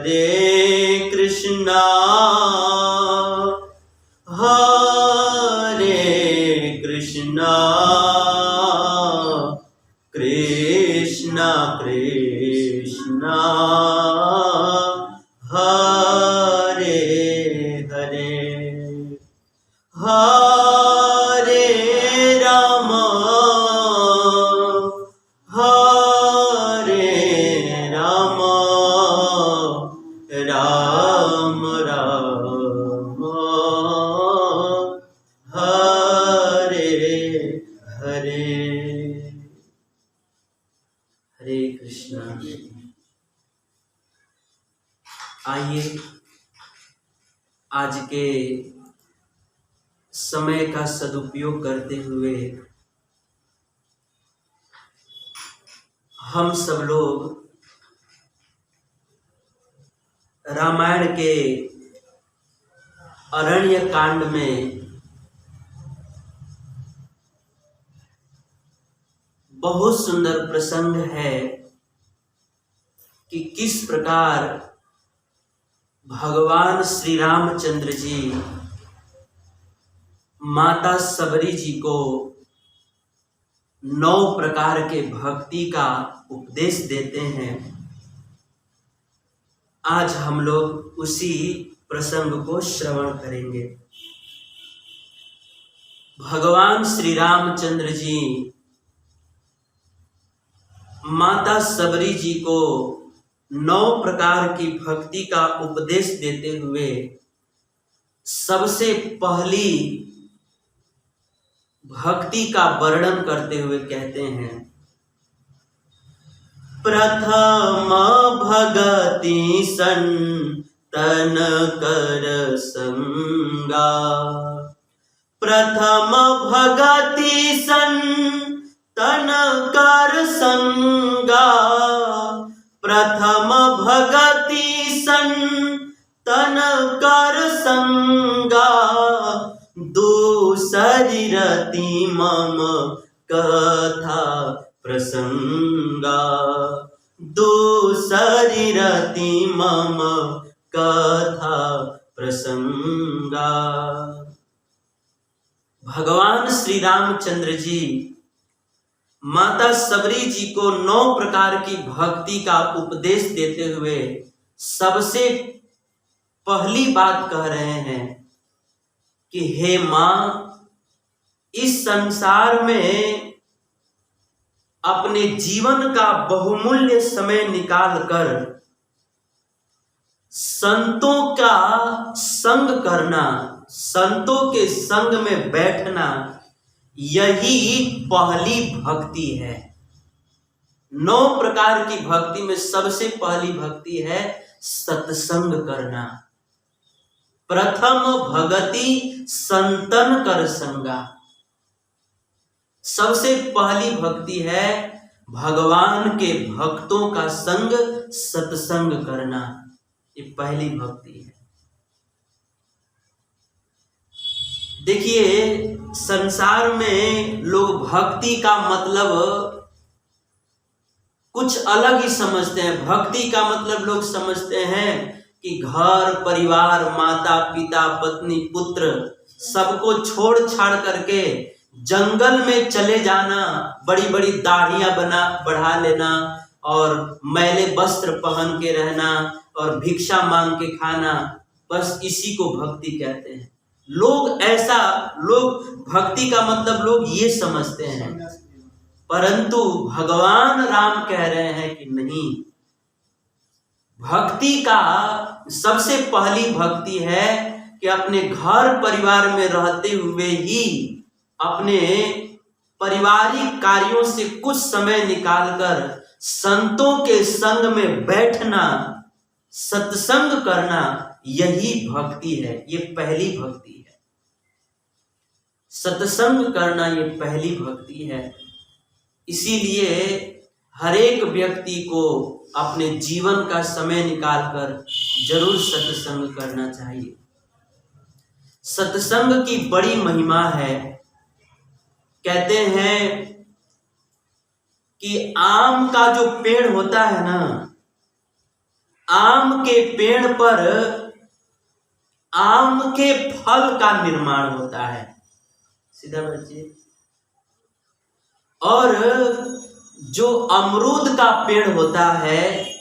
हरे कृष्णा हरे कृष्णा कृष्णा कृष्णा हरे हरे हरे राम हरे राम राम राम हरे हरे। हरे कृष्णा। आइए आज के समय का सदुपयोग करते हुए हम सब लोग रामायण के अरण्य कांड में बहुत सुंदर प्रसंग है कि किस प्रकार भगवान श्री रामचंद्र जी माता सबरी जी को 9 प्रकार के भक्ति का उपदेश देते हैं। आज हम लोग उसी प्रसंग को श्रवण करेंगे। भगवान श्री रामचंद्र जी माता सबरी जी को 9 प्रकार की भक्ति का उपदेश देते हुए सबसे पहली भक्ति का वर्णन करते हुए कहते हैं, प्रथम भगति संतन कर संगा। प्रथम भगति संतन कर संगा। प्रथम भगति संतन कर संगा। दूसरी रति मम कथा प्रसंगा। दूसरी रति मम कथा प्रसंगा। भगवान श्री रामचंद्र जी माता सबरी जी को 9 प्रकार की भक्ति का उपदेश देते हुए सबसे पहली बात कह रहे हैं कि हे मां, इस संसार में अपने जीवन का बहुमूल्य समय निकालकर संतों का संग करना, संतों के संग में बैठना, यही पहली भक्ति है। 9 प्रकार की भक्ति में सबसे पहली भक्ति है सत्संग करना। प्रथम भगति संतन कर संगा। सबसे पहली भक्ति है भगवान के भक्तों का संग, सत्संग करना। ये पहली भक्ति है। देखिए, संसार में लोग भक्ति का मतलब कुछ अलग ही समझते हैं। भक्ति का मतलब लोग समझते हैं कि घर परिवार, माता पिता, पत्नी, पुत्र सबको छोड़ छाड़ करके जंगल में चले जाना, बड़ी बड़ी दाढ़ियां बढ़ा लेना और मैले वस्त्र पहन के रहना और भिक्षा मांग के खाना, बस इसी को भक्ति कहते हैं। लोग भक्ति का मतलब लोग ये समझते हैं, परंतु भगवान राम कह रहे हैं कि नहीं, भक्ति का सबसे पहली भक्ति है कि अपने घर परिवार में रहते हुए ही अपने पारिवारिक कार्यों से कुछ समय निकालकर संतों के संग में बैठना, सत्संग करना, यही भक्ति है। ये पहली भक्ति है। सत्संग करना ये पहली भक्ति है। इसीलिए हर एक व्यक्ति को अपने जीवन का समय निकालकर जरूर सत्संग करना चाहिए। सत्संग की बड़ी महिमा है। कहते हैं कि आम का जो पेड़ होता है ना, आम के पेड़ पर आम के फल का निर्माण होता है। सीधा बच्चे। और जो अमरूद का पेड़ होता है,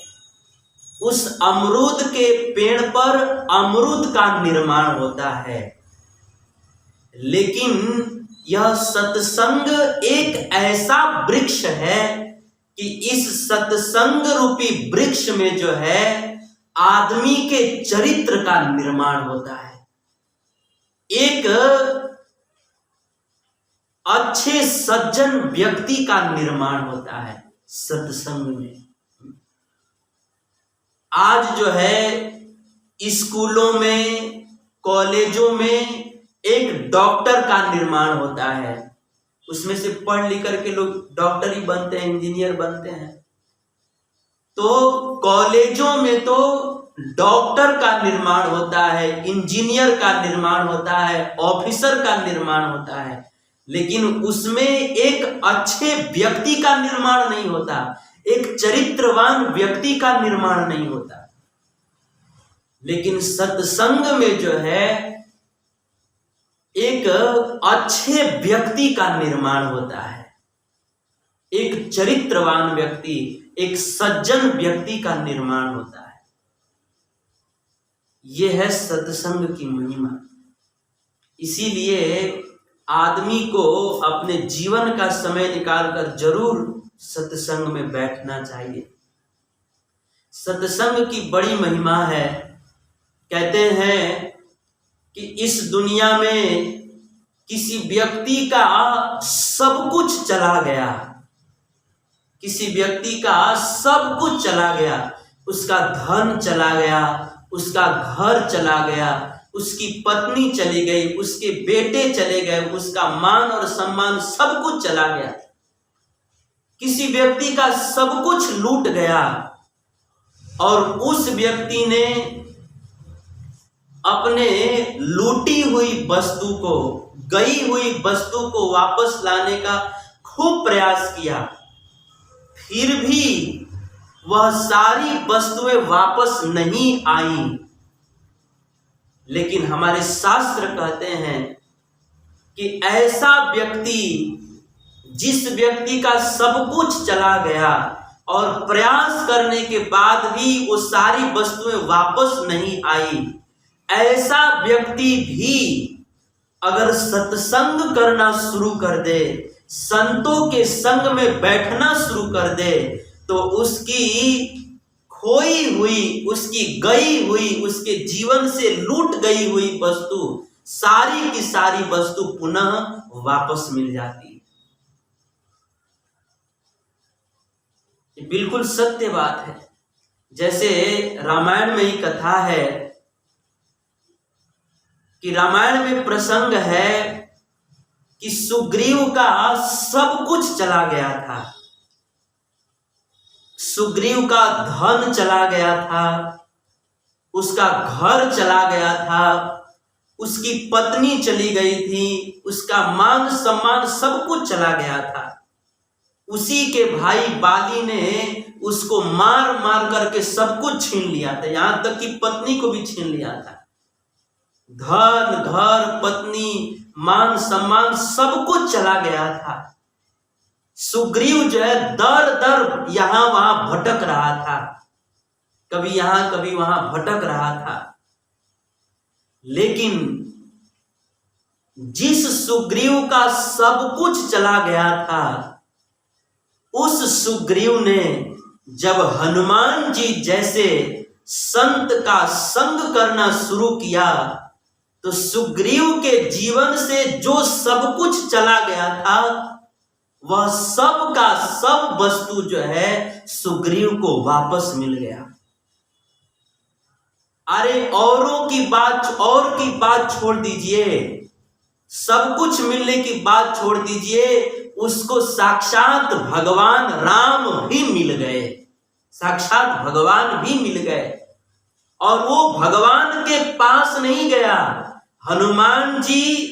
उस अमरूद के पेड़ पर अमरूद का निर्माण होता है। लेकिन यह सत्संग एक ऐसा वृक्ष है कि इस सत्संग रूपी वृक्ष में जो है आदमी के चरित्र का निर्माण होता है। एक अच्छे सज्जन व्यक्ति का निर्माण होता है सत्संग में। आज जो है स्कूलों में, कॉलेजों में एक डॉक्टर का निर्माण होता है। उसमें से पढ़ लिख करके लोग डॉक्टर ही बनते हैं, इंजीनियर बनते हैं। तो कॉलेजों में तो डॉक्टर का निर्माण होता है, इंजीनियर का निर्माण होता है, ऑफिसर का निर्माण होता है, लेकिन उसमें एक अच्छे व्यक्ति का निर्माण नहीं होता, एक चरित्रवान व्यक्ति का निर्माण नहीं होता। लेकिन सत्संग में जो है एक अच्छे व्यक्ति का निर्माण होता है, एक चरित्रवान व्यक्ति, एक सज्जन व्यक्ति का निर्माण होता है। यह है सत्संग की महिमा। इसीलिए आदमी को अपने जीवन का समय निकालकर जरूर सत्संग में बैठना चाहिए। सत्संग की बड़ी महिमा है। कहते हैं कि इस दुनिया में किसी व्यक्ति का सब कुछ चला गया, किसी व्यक्ति का सब कुछ चला गया, उसका धन चला गया, उसका घर चला गया, उसकी पत्नी चली गई, उसके बेटे चले गए, उसका मान और सम्मान सब कुछ चला गया। किसी व्यक्ति का सब कुछ लूट गया और उस व्यक्ति ने अपने लूटी हुई वस्तु को, गई हुई वस्तु को वापस लाने का खूब प्रयास किया, फिर भी वह सारी वस्तुएं वापस नहीं आई। लेकिन हमारे शास्त्र कहते हैं कि ऐसा व्यक्ति, जिस व्यक्ति का सब कुछ चला गया और प्रयास करने के बाद भी वो सारी वस्तुएं वापस नहीं आई, ऐसा व्यक्ति भी अगर सत्संग करना शुरू कर दे, संतों के संग में बैठना शुरू कर दे, तो उसकी खोई हुई, उसकी गई हुई, उसके जीवन से लूट गई हुई वस्तु, सारी की सारी वस्तु पुनः वापस मिल जाती है। ये बिल्कुल सत्य बात है। जैसे रामायण में ही कथा है कि रामायण में प्रसंग है कि सुग्रीव का सब कुछ चला गया था। सुग्रीव का धन चला गया था, उसका घर चला गया था, उसकी पत्नी चली गई थी, उसका मान सम्मान सब कुछ चला गया था। उसी के भाई बाली ने उसको मार मार करके सब कुछ छीन लिया था, यहां तक कि पत्नी को भी छीन लिया था। धन, घर, पत्नी, मान सम्मान सब कुछ चला गया था। सुग्रीव जो है दर दर यहां वहां भटक रहा था, कभी यहां कभी वहां भटक रहा था। लेकिन जिस सुग्रीव का सब कुछ चला गया था, उस सुग्रीव ने जब हनुमान जी जैसे संत का संग करना शुरू किया, तो सुग्रीव के जीवन से जो सब कुछ चला गया था, वह सब का सब वस्तु जो है सुग्रीव को वापस मिल गया। अरे और की बात छोड़ दीजिए, सब कुछ मिलने की बात छोड़ दीजिए, उसको साक्षात भगवान राम भी मिल गए, साक्षात भगवान भी मिल गए। और वो भगवान के पास नहीं गया, हनुमान जी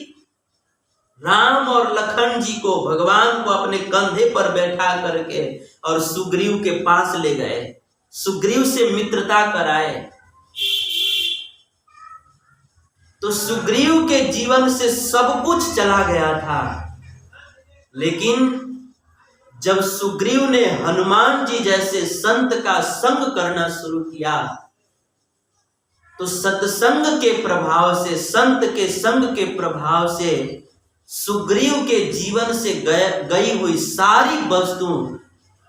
राम और लखन जी को, भगवान को अपने कंधे पर बैठा करके और सुग्रीव के पास ले गए। सुग्रीव से मित्रता कराए, तो सुग्रीव के जीवन से सब कुछ चला गया था। लेकिन जब सुग्रीव ने हनुमान जी जैसे संत का संग करना शुरू किया, तो सत्संग के प्रभाव से, संत के संग के प्रभाव से सुग्रीव के जीवन से गई हुई सारी वस्तु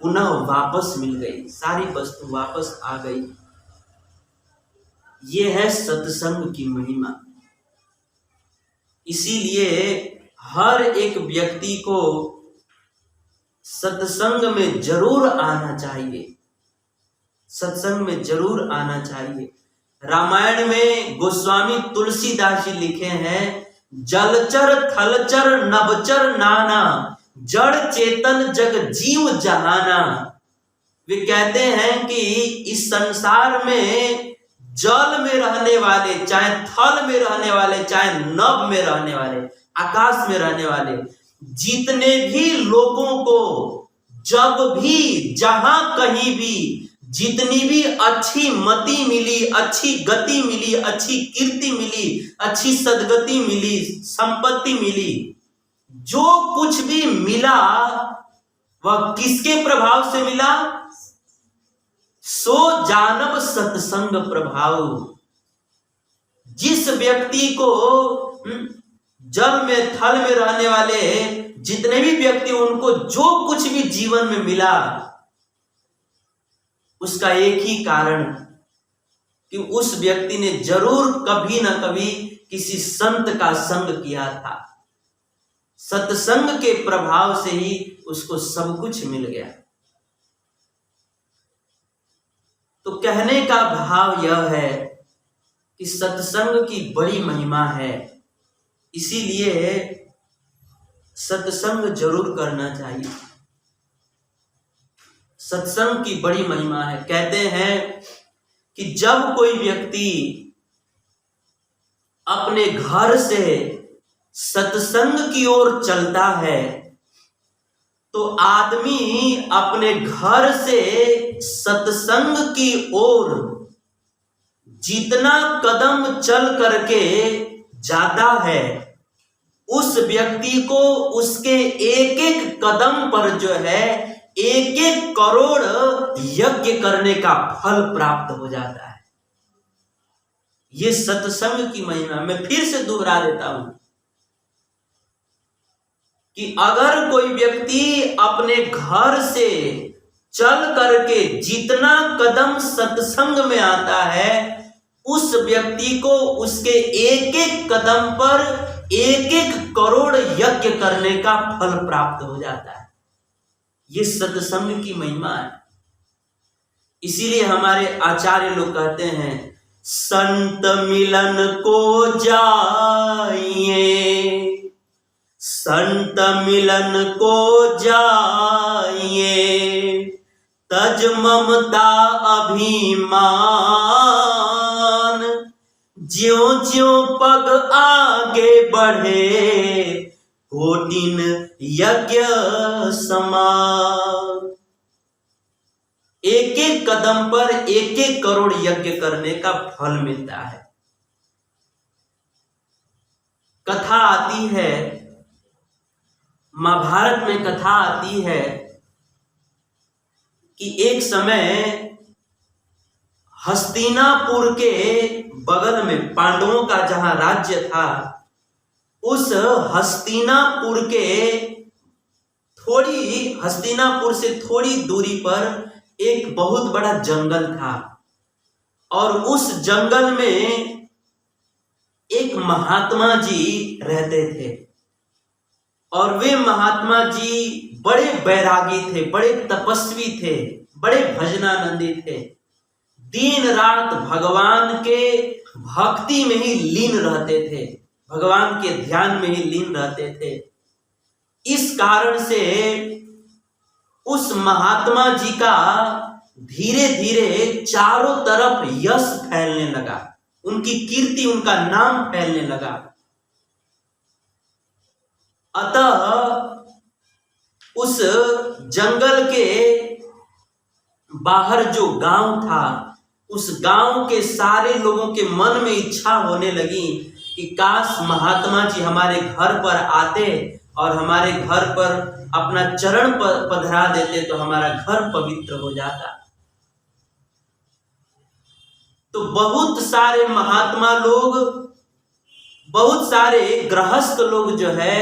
पुनः वापस मिल गई, सारी वस्तु वापस आ गई। ये है सत्संग की महिमा। इसीलिए हर एक व्यक्ति को सत्संग में जरूर आना चाहिए, सत्संग में जरूर आना चाहिए। रामायण में गोस्वामी तुलसीदास जी लिखे हैं, जलचर थलचर नभचर नाना, जड़ चेतन जग जीव जहाना। वे कहते हैं कि इस संसार में जल में रहने वाले, चाहे थल में रहने वाले, चाहे नभ में रहने वाले, आकाश में रहने वाले, जितने भी लोगों को जब भी, जहां कहीं भी, जितनी भी अच्छी मति मिली, अच्छी गति मिली, अच्छी कीर्ति मिली, अच्छी सद्गति मिली, संपत्ति मिली, जो कुछ भी मिला वह किसके प्रभाव से मिला? सो जानब सत्संग प्रभाव। जिस व्यक्ति को जल में, थल में रहने वाले जितने भी व्यक्ति, उनको जो कुछ भी जीवन में मिला, उसका एक ही कारण कि उस व्यक्ति ने जरूर कभी ना कभी किसी संत का संग किया था। सत्संग के प्रभाव से ही उसको सब कुछ मिल गया। तो कहने का भाव यह है कि सत्संग की बड़ी महिमा है, इसीलिए सत्संग जरूर करना चाहिए। सत्संग की बड़ी महिमा है। कहते हैं कि जब कोई व्यक्ति अपने घर से सत्संग की ओर चलता है, तो आदमी अपने घर से सत्संग की ओर जितना कदम चल करके जाता है, उस व्यक्ति को उसके एक एक कदम पर जो है 1-1 करोड़ यज्ञ करने का फल प्राप्त हो जाता है। ये सत्संग की महिमा। मैं फिर से दोहरा देता हूं कि अगर कोई व्यक्ति अपने घर से चल करके जितना कदम सत्संग में आता है, उस व्यक्ति को उसके एक एक कदम पर 1-1 करोड़ यज्ञ करने का फल प्राप्त हो जाता है। ये सत्संग की महिमा है। इसीलिए हमारे आचार्य लोग कहते हैं, संत मिलन को जाइए, संत मिलन को जाइए, तज ममता अभिमान, ज्यों ज्यों पग आगे बढ़े, कोटिन यज्ञ समान। एक एक कदम पर 1-1 करोड़ यज्ञ करने का फल मिलता है। कथा आती है, महाभारत में कथा आती है कि एक समय हस्तिनापुर के बगल में पांडवों का जहां राज्य था, उस हस्तिनापुर से थोड़ी दूरी पर एक बहुत बड़ा जंगल था, और उस जंगल में एक महात्मा जी रहते थे। और वे महात्मा जी बड़े बैरागी थे, बड़े तपस्वी थे, बड़े भजनानंदी थे। दिन रात भगवान के भक्ति में ही लीन रहते थे, भगवान के ध्यान में ही लीन रहते थे। इस कारण से उस महात्मा जी का धीरे धीरे चारों तरफ यश फैलने लगा, उनकी कीर्ति, उनका नाम फैलने लगा। अतः उस जंगल के बाहर जो गांव था, उस गांव के सारे लोगों के मन में इच्छा होने लगी कि काश महात्मा जी हमारे घर पर आते और हमारे घर पर अपना चरण पधरा देते तो हमारा घर पवित्र हो जाता। तो बहुत सारे महात्मा लोग, बहुत सारे गृहस्थ लोग जो है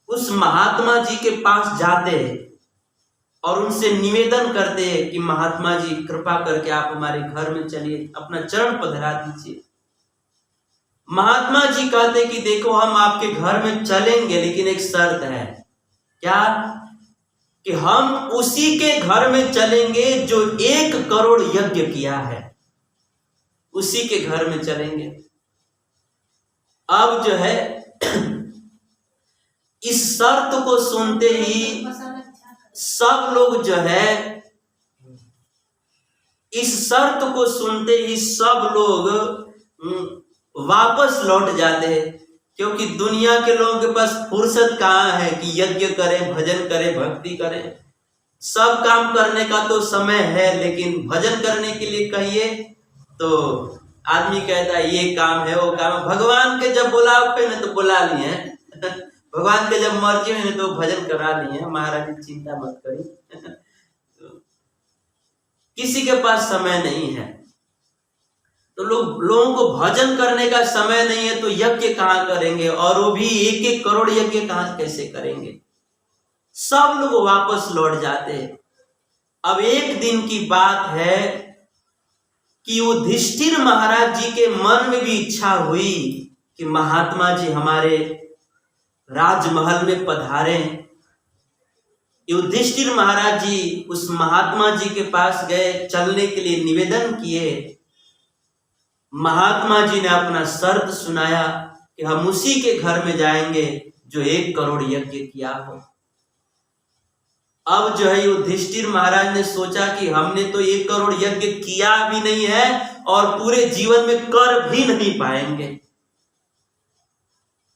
उस महात्मा जी के पास जाते और उनसे निवेदन करते हैं कि महात्मा जी कृपा करके आप हमारे घर में चलिए, अपना चरण पधरा दीजिए। महात्मा जी कहते कि देखो हम आपके घर में चलेंगे, लेकिन एक शर्त है। क्या? कि हम उसी के घर में चलेंगे जो 1 करोड़ यज्ञ किया है, उसी के घर में चलेंगे। अब जो है इस शर्त को सुनते ही सब लोग जो है, इस शर्त को सुनते ही सब लोग वापस लौट जाते हैं, क्योंकि दुनिया के लोगों के पास फुर्सत कहाँ है कि यज्ञ करें, भजन करें, भक्ति करें। सब काम करने का तो समय है, लेकिन भजन करने के लिए कहिए तो आदमी कहता है ये काम है, वो काम है। भगवान के जब बुलाओ ने तो बुला लिए भगवान के जब मर्जी में तो भजन करा लिए। महाराज जी चिंता मत करिए, किसी के पास समय नहीं है। तो लोगों को भजन करने का समय नहीं है तो यज्ञ कहाँ करेंगे, और वो भी 1-1 करोड़ यज्ञ कहाँ कैसे करेंगे। सब लोग वापस लौट जाते हैं। अब एक दिन की बात है कि युधिष्ठिर महाराज जी के मन में भी इच्छा हुई कि महात्मा जी हमारे राजमहल में पधारे। युधिष्ठिर महाराज जी उस महात्मा जी के पास गए, चलने के लिए निवेदन किए। महात्मा जी ने अपना शर्त सुनाया कि हम उसी के घर में जाएंगे जो 1 करोड़ यज्ञ किया हो। अब जो है युधिष्ठिर महाराज ने सोचा कि हमने तो 1 करोड़ यज्ञ किया भी नहीं है और पूरे जीवन में कर भी नहीं पाएंगे।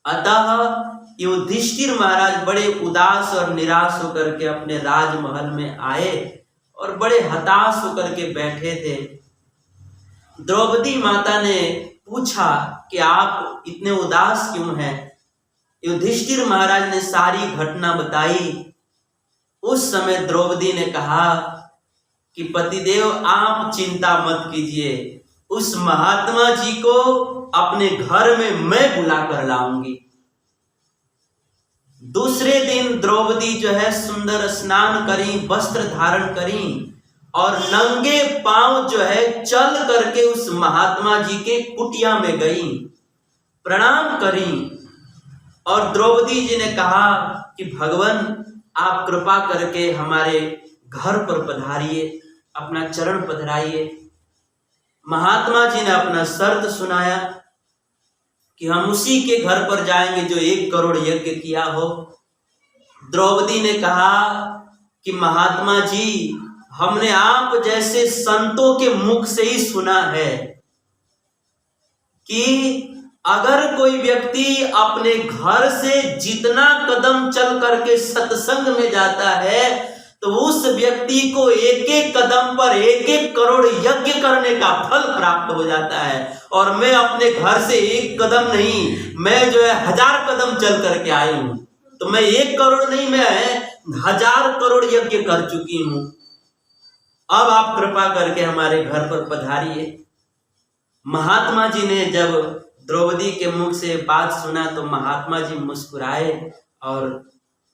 अतः युधिष्ठिर महाराज बड़े उदास और निराश होकर के अपने राजमहल में आए और बड़े हताश होकर के बैठे थे। द्रौपदी माता ने पूछा कि आप इतने उदास क्यों हैं? युधिष्ठिर महाराज ने सारी घटना बताई। उस समय द्रौपदी ने कहा कि पतिदेव आप चिंता मत कीजिए, उस महात्मा जी को अपने घर में मैं बुला कर लाऊंगी। दूसरे दिन द्रौपदी जो है सुंदर स्नान करी, वस्त्र धारण करी और नंगे पांव जो है चल करके उस महात्मा जी के कुटिया में गई, प्रणाम करी और द्रौपदी जी ने कहा कि भगवान आप कृपा करके हमारे घर पर पधारिए, अपना चरण पधराइए। महात्मा जी ने अपना शर्त सुनाया कि हम उसी के घर पर जाएंगे जो 1 करोड़ यज्ञ किया हो। द्रौपदी ने कहा कि महात्मा जी हमने आप जैसे संतों के मुख से ही सुना है कि अगर कोई व्यक्ति अपने घर से जितना कदम चल करके सत्संग में जाता है तो उस व्यक्ति को 1-1 कदम पर 1-1 करोड़ यज्ञ करने का फल प्राप्त हो जाता है। और मैं अपने घर से 1 कदम नहीं, मैं जो है 1000 कदम चल करके आई हूं, तो मैं 1 करोड़ नहीं, मैं 1000 करोड़ यज्ञ कर चुकी हूं। अब आप कृपा करके हमारे घर पर पधारिए। महात्मा जी ने जब द्रौपदी के मुख से बात सुना तो महात्मा जी मुस्कुराए और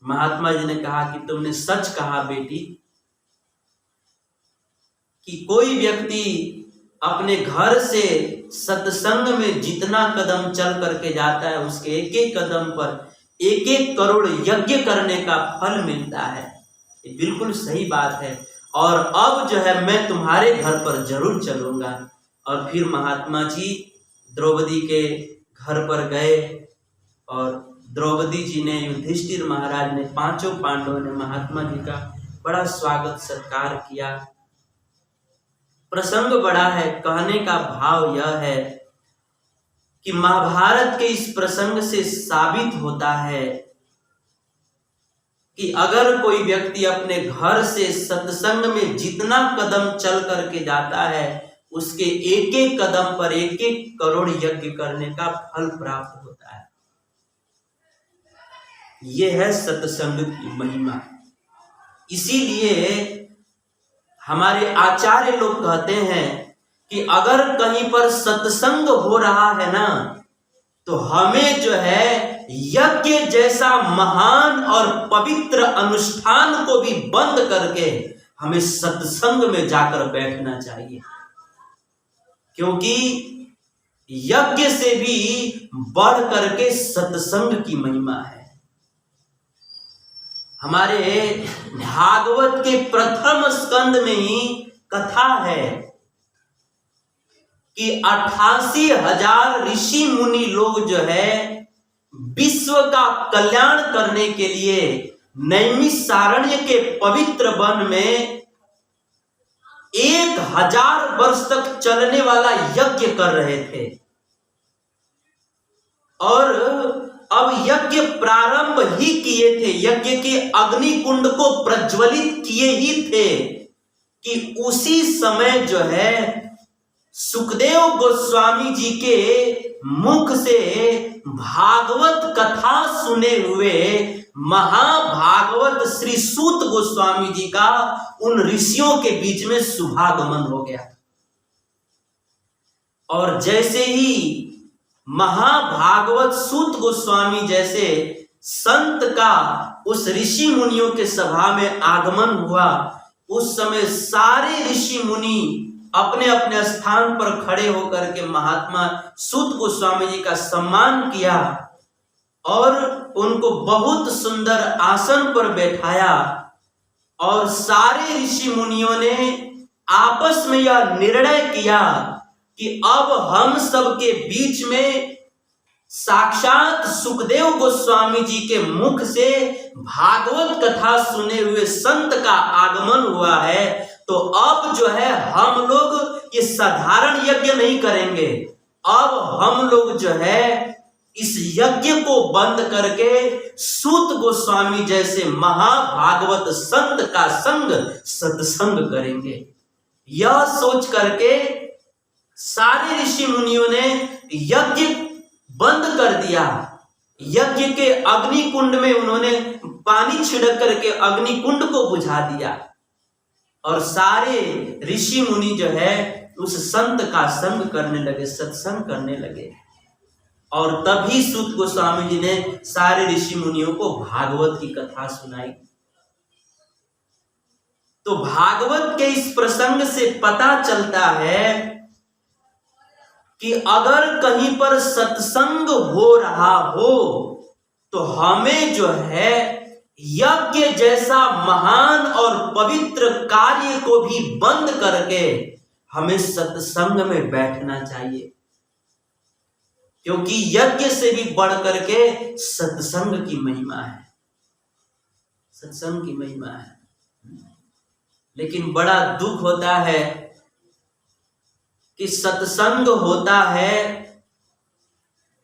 महात्मा जी ने कहा कि तुमने सच कहा बेटी, कि कोई व्यक्ति अपने घर से सत्संग में जितना कदम चल करके जाता है उसके 1-1 कदम पर 1-1 करोड़ यज्ञ करने का फल मिलता है। ये बिल्कुल सही बात है और अब जो है मैं तुम्हारे घर पर जरूर चलूंगा। और फिर महात्मा जी द्रौपदी के घर पर गए और द्रौपदी जी ने, युधिष्ठिर महाराज ने, 5 पांडवों ने महात्मा जी का बड़ा स्वागत सत्कार किया। प्रसंग बड़ा है, कहने का भाव यह है कि महाभारत के इस प्रसंग से साबित होता है कि अगर कोई व्यक्ति अपने घर से सत्संग में जितना कदम चल करके जाता है, उसके एक एक कदम पर 1-1 करोड़ यज्ञ करने का फल प्राप्त होता है। यह है सत्संग की महिमा। इसीलिए हमारे आचार्य लोग कहते हैं कि अगर कहीं पर सत्संग हो रहा है ना, तो हमें जो है यज्ञ जैसा महान और पवित्र अनुष्ठान को भी बंद करके हमें सत्संग में जाकर बैठना चाहिए, क्योंकि यज्ञ से भी बढ़ करके सत्संग की महिमा है। हमारे भागवत के प्रथम स्कंद में ही कथा है कि 88,000 ऋषि मुनि लोग जो है विश्व का कल्याण करने के लिए नैमिषारण्य के पवित्र वन में 1000 वर्ष तक चलने वाला यज्ञ कर रहे थे। और अब यज्ञ प्रारंभ ही किए थे, यज्ञ के अग्नि कुंड को प्रज्वलित किए ही थे कि उसी समय जो है सुखदेव गोस्वामी जी के मुख से भागवत कथा सुने हुए महाभागवत श्री सूत गोस्वामी जी का उन ऋषियों के बीच में शुभागमन हो गया। और जैसे ही महाभागवत सूत गोस्वामी जैसे संत का उस ऋषि मुनियों के सभा में आगमन हुआ, उस समय सारे ऋषि मुनि अपने अपने स्थान पर खड़े होकर के महात्मा सूत गोस्वामी जी का सम्मान किया और उनको बहुत सुंदर आसन पर बैठाया। और सारे ऋषि मुनियों ने आपस में यह निर्णय किया कि अब हम सब के बीच में साक्षात सुखदेव गोस्वामी जी के मुख से भागवत कथा सुने हुए संत का आगमन हुआ है, तो अब जो है हम लोग ये साधारण यज्ञ नहीं करेंगे, अब हम लोग जो है इस यज्ञ को बंद करके सूत गोस्वामी जैसे महाभागवत संत का संग सत्संग करेंगे। यह सोच करके सारे ऋषि मुनियों ने यज्ञ बंद कर दिया। यज्ञ के अग्नि कुंड में उन्होंने पानी छिड़क करके अग्नि कुंड को बुझा दिया और सारे ऋषि मुनि जो है उस संत का संग करने लगे, सत्संग करने लगे। और तभी सूत गोस्वामी जी ने सारे ऋषि मुनियों को भागवत की कथा सुनाई। तो भागवत के इस प्रसंग से पता चलता है कि अगर कहीं पर सत्संग हो रहा हो तो हमें जो है यज्ञ जैसा महान और पवित्र कार्य को भी बंद करके हमें सत्संग में बैठना चाहिए, क्योंकि यज्ञ से भी बढ़ करके सत्संग की महिमा है, सत्संग की महिमा है। लेकिन बड़ा दुख होता है कि सत्संग होता है,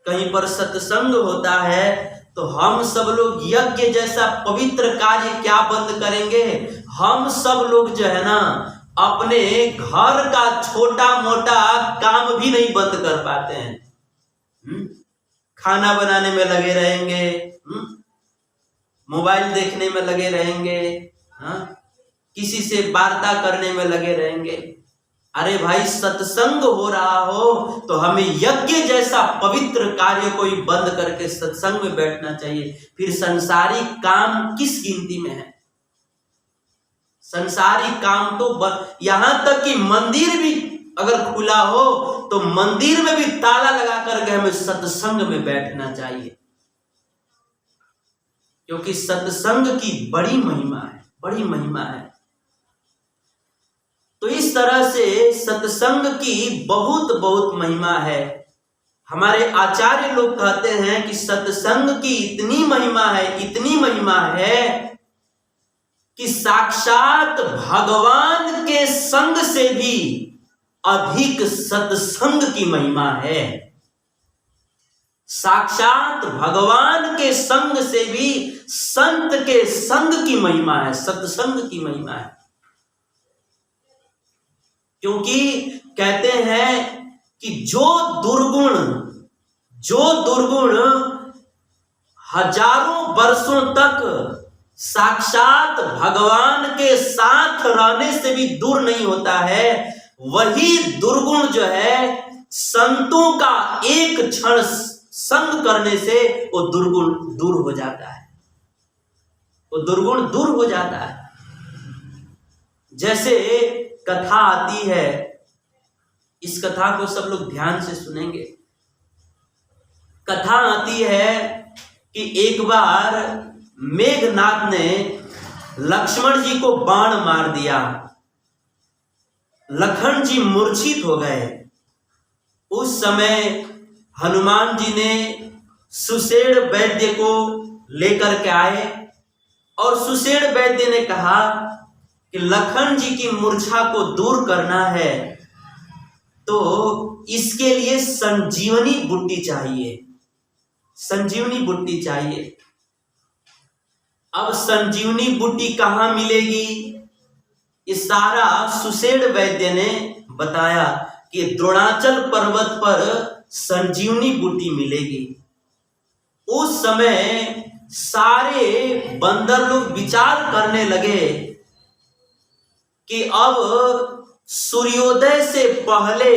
कहीं पर सत्संग होता है तो हम सब लोग यज्ञ जैसा पवित्र कार्य क्या बंद करेंगे, हम सब लोग जो है ना अपने घर का छोटा मोटा काम भी नहीं बंद कर पाते हैं। खाना बनाने में लगे रहेंगे, मोबाइल देखने में लगे रहेंगे, किसी से वार्ता करने में लगे रहेंगे। अरे भाई, सत्संग हो रहा हो तो हमें यज्ञ जैसा पवित्र कार्य को ही बंद करके सत्संग में बैठना चाहिए। फिर संसारी काम किस गिनती में है? संसारी काम तो यहां तक कि मंदिर भी अगर खुला हो तो मंदिर में भी ताला लगा करके हमें सत्संग में बैठना चाहिए, क्योंकि सत्संग की बड़ी महिमा है, बड़ी महिमा है। तो इस तरह से सत्संग की बहुत बहुत महिमा है। हमारे आचार्य लोग कहते हैं कि सत्संग की इतनी महिमा है, इतनी महिमा है कि साक्षात भगवान के संग से भी अधिक सत्संग की महिमा है। साक्षात भगवान के संग से भी संत के संग की महिमा है, सत्संग की महिमा है। क्योंकि कहते हैं कि जो दुर्गुण हजारों वर्षों तक साक्षात भगवान के साथ रहने से भी दूर नहीं होता है, वही दुर्गुण जो है संतों का एक क्षण संग करने से वो दुर्गुण दूर हो जाता है, वो दुर्गुण दूर हो जाता है। जैसे कथा आती है, इस कथा को सब लोग ध्यान से सुनेंगे। कथा आती है कि एक बार मेघनाद ने लक्ष्मण जी को बाण मार दिया, लखन जी मूर्छित हो गए। उस समय हनुमान जी ने सुषेण वैद्य को लेकर के आए और सुषेण वैद्य ने कहा कि लखन जी की मूर्छा को दूर करना है तो इसके लिए संजीवनी बूटी चाहिए, संजीवनी बूटी चाहिए। अब संजीवनी बूटी कहाँ मिलेगी? इस सारा सुषेण वैद्य ने बताया कि द्रोणाचल पर्वत पर संजीवनी बूटी मिलेगी। उस समय सारे बंदर लोग विचार करने लगे कि अब सूर्योदय से पहले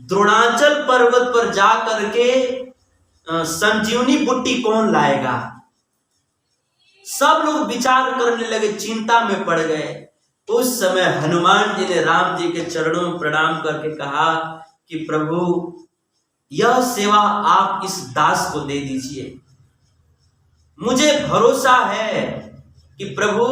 द्रोणाचल पर्वत पर जा करके संजीवनी बूटी कौन लाएगा। सब लोग विचार करने लगे, चिंता में पड़ गए। उस समय हनुमान जी ने राम जी के चरणों में प्रणाम करके कहा कि प्रभु, यह सेवा आप इस दास को दे दीजिए। मुझे भरोसा है कि प्रभु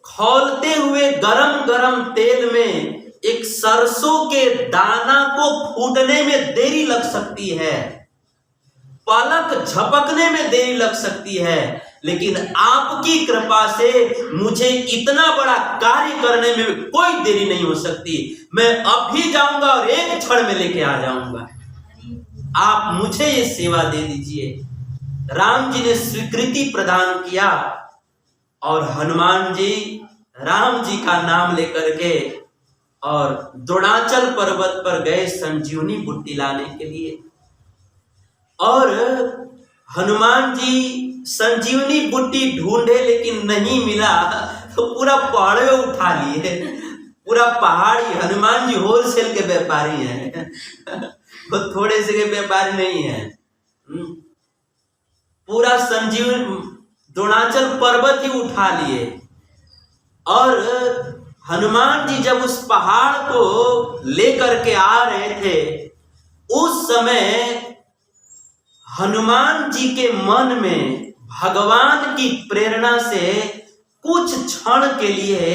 खौलते हुए गरम गरम तेल में एक सरसों के दाना को फूटने में देरी लग सकती है, पलक झपकने में देरी लग सकती है, लेकिन आपकी कृपा से मुझे इतना बड़ा कार्य करने में कोई देरी नहीं हो सकती। मैं अब भी जाऊंगा और एक क्षण में लेके आ जाऊंगा। आप मुझे ये सेवा दे दीजिए। राम जी ने स्वीकृति प्रदान किया और हनुमान जी राम जी का नाम लेकर के और द्रोणाचल पर्वत पर गए संजीवनी बूटी लाने के लिए। और हनुमान जी संजीवनी बूटी ढूंढे लेकिन नहीं मिला, तो पूरा पहाड़ में उठा लिए। पूरा पहाड़ी, हनुमान जी होलसेल के व्यापारी हैं, वो थोड़े से के व्यापारी नहीं है। पूरा संजीवनी द्रोणाचल पर्वत ही उठा लिए। और हनुमान जी जब उस पहाड़ को लेकर के आ रहे थे, उस समय हनुमान जी के मन में भगवान की प्रेरणा से कुछ क्षण के लिए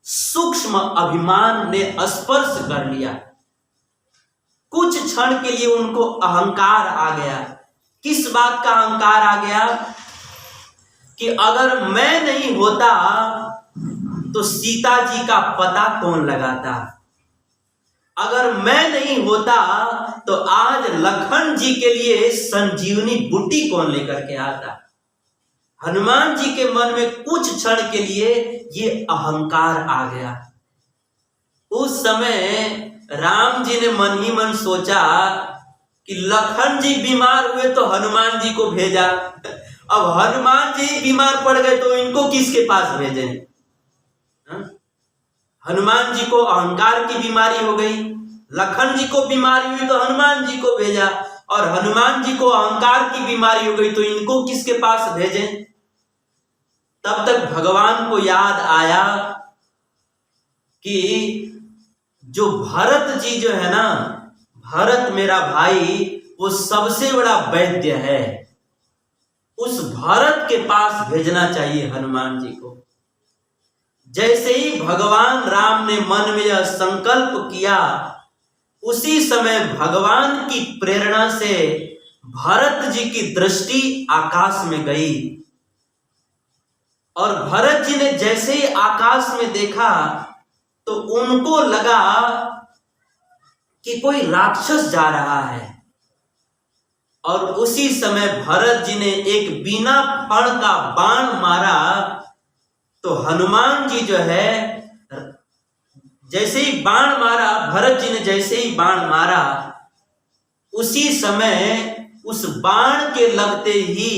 सूक्ष्म अभिमान ने स्पर्श कर लिया। कुछ क्षण के लिए उनको अहंकार आ गया। किस बात का अहंकार आ गया? कि अगर मैं नहीं होता तो सीता जी का पता कौन लगाता, अगर मैं नहीं होता तो आज लखन जी के लिए संजीवनी बूटी कौन लेकर के आता। हनुमान जी के मन में कुछ क्षण के लिए ये अहंकार आ गया। उस समय राम जी ने मन ही मन सोचा कि लखन जी बीमार हुए तो हनुमान जी को भेजा, अब हनुमान जी बीमार पड़ गए तो इनको किसके पास भेजें। हनुमान जी को अहंकार की बीमारी हो गई, लखन जी को बीमारी हुई तो हनुमान जी को भेजा, और हनुमान जी को अहंकार की बीमारी हो गई तो इनको किसके पास भेजें। तब तक भगवान को याद आया कि जो भरत जी जो है ना, भरत मेरा भाई, वो सबसे बड़ा वैद्य है, उस भरत के पास भेजना चाहिए हनुमान जी को। जैसे ही भगवान राम ने मन में यह संकल्प किया, उसी समय भगवान की प्रेरणा से भरत जी की दृष्टि आकाश में गई, और भरत जी ने जैसे ही आकाश में देखा तो उनको लगा कि कोई राक्षस जा रहा है, और उसी समय भरत जी ने एक बिना फण का बाण मारा, तो हनुमान जी जो है जैसे ही बाण मारा, भरत जी ने जैसे ही बाण मारा, उसी समय उस बाण के लगते ही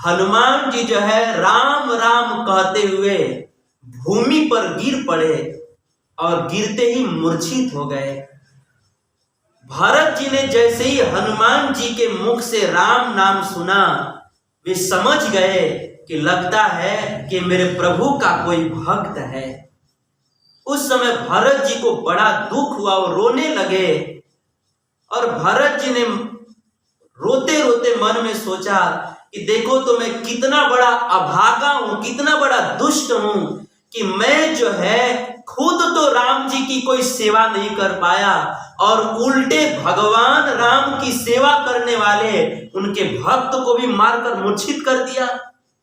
हनुमान जी जो है राम राम कहते हुए भूमि पर गिर पड़े और गिरते ही मूर्छित हो गए। भरत जी ने जैसे ही हनुमान जी के मुख से राम नाम सुना, वे समझ गए कि लगता है कि मेरे प्रभु का कोई भक्त है। उस समय भरत जी को बड़ा दुख हुआ, वो रोने लगे। और भरत जी ने रोते रोते मन में सोचा कि देखो तो मैं कितना बड़ा अभागा हूं, कितना बड़ा दुष्ट हूं कि मैं जो है खुद तो राम जी की कोई सेवा नहीं कर पाया और उल्टे भगवान राम की सेवा करने वाले उनके भक्त को भी मारकर मूर्छित कर दिया।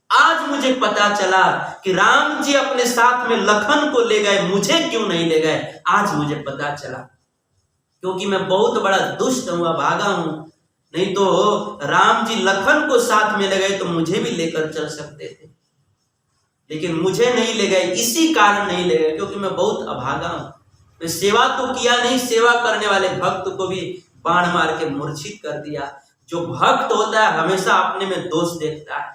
आज मुझे पता चला कि राम जी अपने साथ में लखन को ले गए, मुझे क्यों नहीं ले गए, आज मुझे पता चला, क्योंकि मैं बहुत बड़ा दुष्ट हूं, अभागा हूं। नहीं तो राम जी लखन को साथ में ले गए तो मुझे भी लेकर चल सकते थे, लेकिन मुझे नहीं ले गए, इसी कारण नहीं ले गए क्योंकि मैं बहुत अभागा हूं। मैं सेवा तो किया नहीं, सेवा करने वाले भक्त को भी बाण मार के मूर्छित कर दिया। जो भक्त होता है हमेशा अपने में दोष देखता है।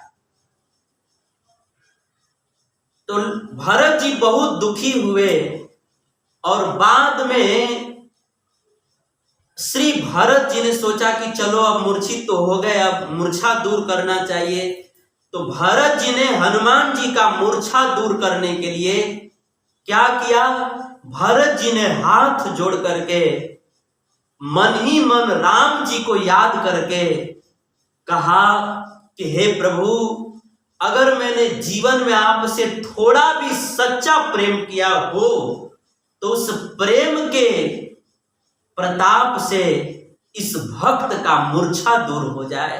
तो भरत जी बहुत दुखी हुए और बाद में श्री भरत जी ने सोचा कि चलो अब मूर्छित तो हो गए, अब मूर्छा दूर करना चाहिए। तो भरत जी ने हनुमान जी का मूर्छा दूर करने के लिए क्या किया, भरत जी ने हाथ जोड़ करके मन ही मन राम जी को याद करके कहा कि हे प्रभु, अगर मैंने जीवन में आपसे थोड़ा भी सच्चा प्रेम किया हो तो उस प्रेम के प्रताप से इस भक्त का मूर्छा दूर हो जाए।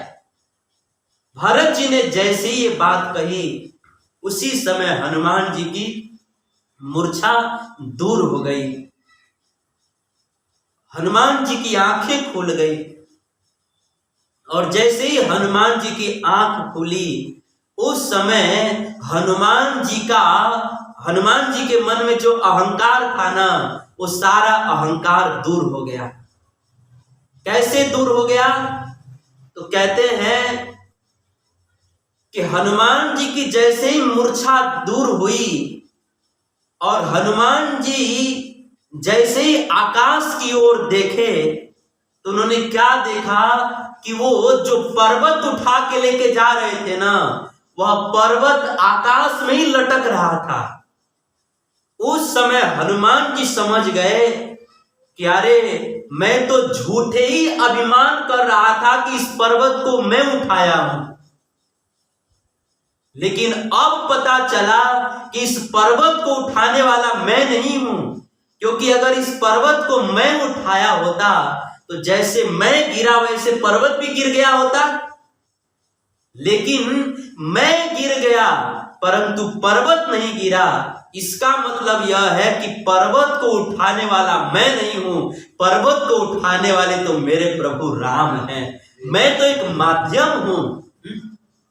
भरत जी ने जैसे ही ये बात कही, उसी समय हनुमान जी की मूर्छा दूर हो गई। हनुमान जी की आंखें खुल गई और जैसे ही हनुमान जी की आंख खुली, उस समय हनुमान जी के मन में जो अहंकार था ना, वो सारा अहंकार दूर हो गया। कैसे दूर हो गया? तो कहते हैं कि हनुमान जी की जैसे ही मूर्छा दूर हुई और हनुमान जी जैसे ही आकाश की ओर देखे, तो उन्होंने क्या देखा कि वो जो पर्वत उठा के लेके जा रहे थे ना, वह पर्वत आकाश में ही लटक रहा था। उस समय हनुमान जी समझ गए कि अरे, मैं तो झूठे ही अभिमान कर रहा था कि इस पर्वत को मैं उठाया हूं, लेकिन अब पता चला कि इस पर्वत को उठाने वाला मैं नहीं हूं, क्योंकि अगर इस पर्वत को मैं उठाया होता तो जैसे मैं गिरा वैसे पर्वत भी गिर गया होता। लेकिन मैं गिर गया परंतु पर्वत नहीं गिरा। इसका मतलब यह है कि पर्वत को उठाने वाला मैं नहीं हूं, पर्वत को उठाने वाले तो मेरे प्रभु राम हैं। मैं तो एक माध्यम हूं,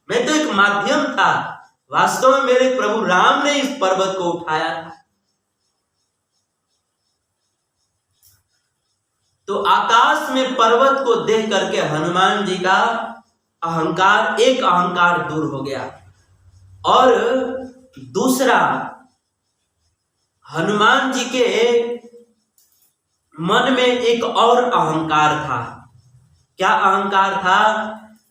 मैं तो एक माध्यम था, वास्तव में मेरे प्रभु राम ने इस पर्वत को उठाया था। तो आकाश में पर्वत को देख करके हनुमान जी का एक अहंकार दूर हो गया। और दूसरा, हनुमान जी के मन में एक और अहंकार था। क्या अहंकार था?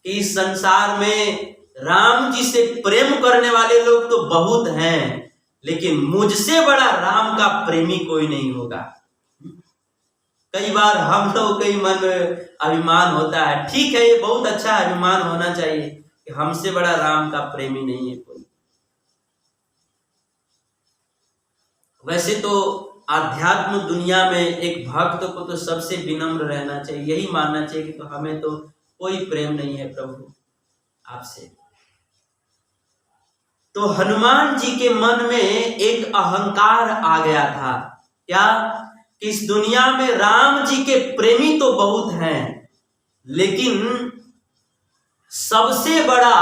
कि इस संसार में राम जी से प्रेम करने वाले लोग तो बहुत हैं, लेकिन मुझसे बड़ा राम का प्रेमी कोई नहीं होगा। कई बार हम लोग कई मन में अभिमान होता है, ठीक है, ये बहुत अच्छा अभिमान होना चाहिए कि हमसे बड़ा राम का प्रेमी नहीं है कोई। वैसे तो आध्यात्म दुनिया में एक भक्त को तो सबसे विनम्र रहना चाहिए, यही मानना चाहिए कि तो हमें तो कोई प्रेम नहीं है प्रभु आपसे। तो हनुमान जी के मन में एक अहंकार आ गया था। क्या? इस दुनिया में राम जी के प्रेमी तो बहुत हैं, लेकिन सबसे बड़ा